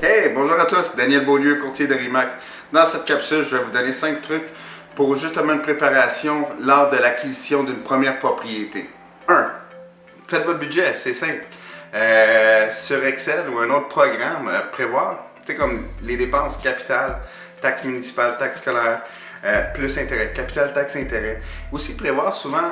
Hey, bonjour à tous, Daniel Beaulieu, courtier de RE/MAX. Dans cette capsule, je vais vous donner 5 trucs pour justement une préparation lors de l'acquisition d'une première propriété. 1. Faites votre budget, c'est simple. Sur Excel ou un autre programme, prévoir, tu sais, comme les dépenses capitales, taxes municipales, taxes scolaires, plus intérêt, capital, taxe, intérêt. Aussi prévoir souvent,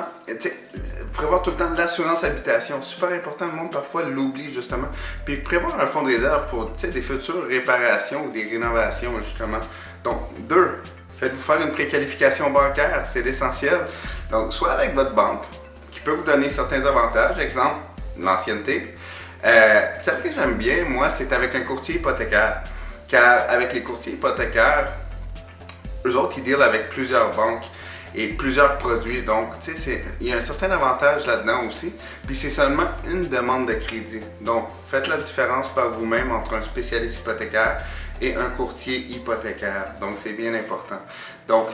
prévoir tout le temps de l'assurance habitation. Super important, le monde parfois l'oublie justement. Puis prévoir un fonds de réserve pour des futures réparations ou des rénovations justement. Donc 2, faites-vous faire une préqualification bancaire, c'est l'essentiel. Donc soit avec votre banque, qui peut vous donner certains avantages, exemple l'ancienneté. Celle que j'aime bien, moi, c'est avec un courtier hypothécaire. Car avec les courtiers hypothécaires, eux autres, ils dealent avec plusieurs banques et plusieurs produits. Donc, tu sais, il y a un certain avantage là-dedans aussi. Puis, c'est seulement une demande de crédit. Donc, faites la différence par vous-même entre un spécialiste hypothécaire et un courtier hypothécaire. Donc, c'est bien important. Donc,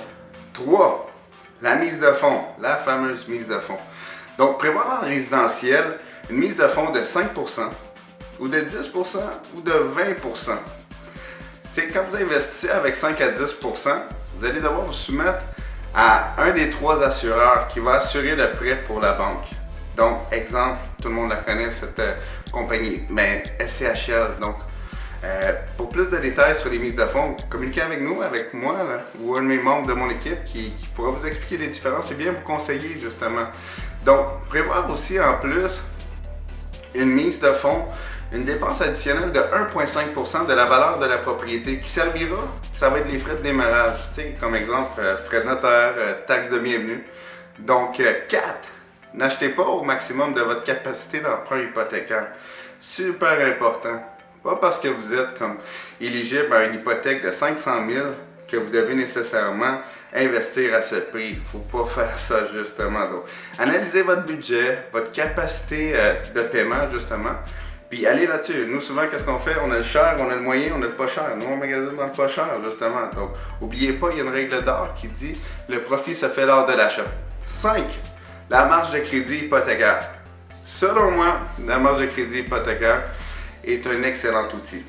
3, la mise de fonds, la fameuse mise de fonds. Donc, prévoir dans le résidentiel une mise de fonds de 5% ou de 10% ou de 20%. T'sais, quand vous investissez avec 5 à 10%, vous allez devoir vous soumettre à un des 3 assureurs qui va assurer le prêt pour la banque. Donc, exemple, tout le monde la connaît, cette compagnie, mais SCHL. Donc, pour plus de détails sur les mises de fonds, communiquez avec nous, avec moi, là, ou un de mes membres de mon équipe qui pourra vous expliquer les différences et bien vous conseiller justement. Donc, prévoir aussi en plus une mise de fonds, une dépense additionnelle de 1,5% de la valeur de la propriété qui servira, ça va être les frais de démarrage, comme exemple frais de notaire, taxes de bienvenue. Donc 4, n'achetez pas au maximum de votre capacité d'emprunt hypothécaire. Super important. Pas parce que vous êtes comme éligible à une hypothèque de 500 000 que vous devez nécessairement investir à ce prix. Il ne faut pas faire ça justement. Donc, analysez votre budget, votre capacité de paiement justement. Puis allez là-dessus. Nous, souvent, qu'est-ce qu'on fait? On a le cher, on a le moyen, on a le pas cher. Nous, on magasine dans le pas cher, justement. Donc, n'oubliez pas, il y a une règle d'or qui dit le profit se fait lors de l'achat. 5. La marge de crédit hypothécaire. Selon moi, la marge de crédit hypothécaire est un excellent outil.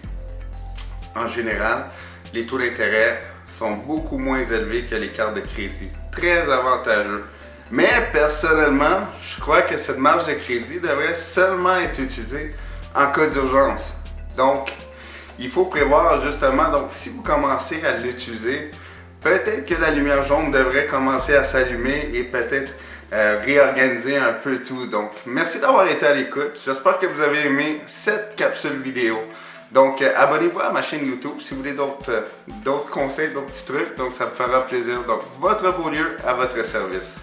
En général, les taux d'intérêt sont beaucoup moins élevés que les cartes de crédit. Très avantageux. Mais personnellement, je crois que cette marge de crédit devrait seulement être utilisée en cas d'urgence. Donc, il faut prévoir justement, donc si vous commencez à l'utiliser, peut-être que la lumière jaune devrait commencer à s'allumer et peut-être réorganiser un peu tout. Donc, merci d'avoir été à l'écoute. J'espère que vous avez aimé cette capsule vidéo. Donc, abonnez-vous à ma chaîne YouTube si vous voulez d'autres conseils, d'autres petits trucs. Donc, ça me fera plaisir. Donc, votre Beaulieu à votre service.